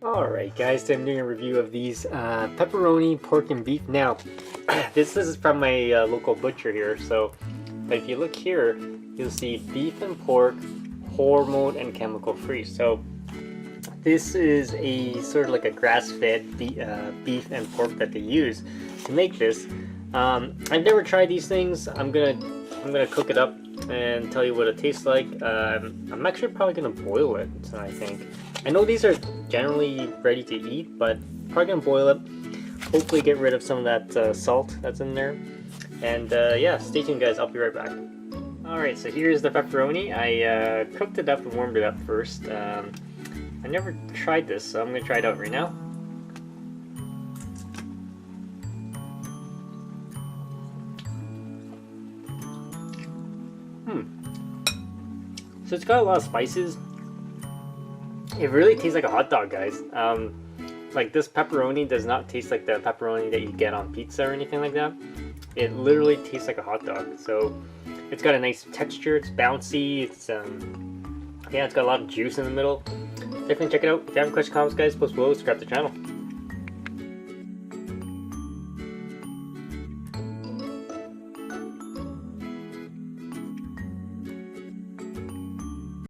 Alright guys, so I'm doing a review of these pepperoni pork and beef. Now, this is from my local butcher here, so if you look here, you'll see beef and pork, hormone and chemical free. So this is a sort of like a grass-fed beef and pork that they use to make this. I've never tried these things. I'm gonna cook it up and tell you what it tastes like. I'm actually probably gonna boil it, I think. I know these are generally ready to eat, but probably gonna boil it. Hopefully get rid of some of that salt that's in there. And yeah, stay tuned guys, I'll be right back. Alright, so here's the pepperoni. I cooked it up and warmed it up first. I never tried this, so I'm gonna try it out right now. So it's got a lot of spices. It really tastes like a hot dog, guys. Like this pepperoni does not taste like the pepperoni that you get on pizza or anything like that. It literally tastes like a hot dog. So it's got a nice texture. It's bouncy. It's yeah, it's got a lot of juice in the middle. Definitely check it out. If you have any questions, comments, guys, post below. Subscribe to the channel.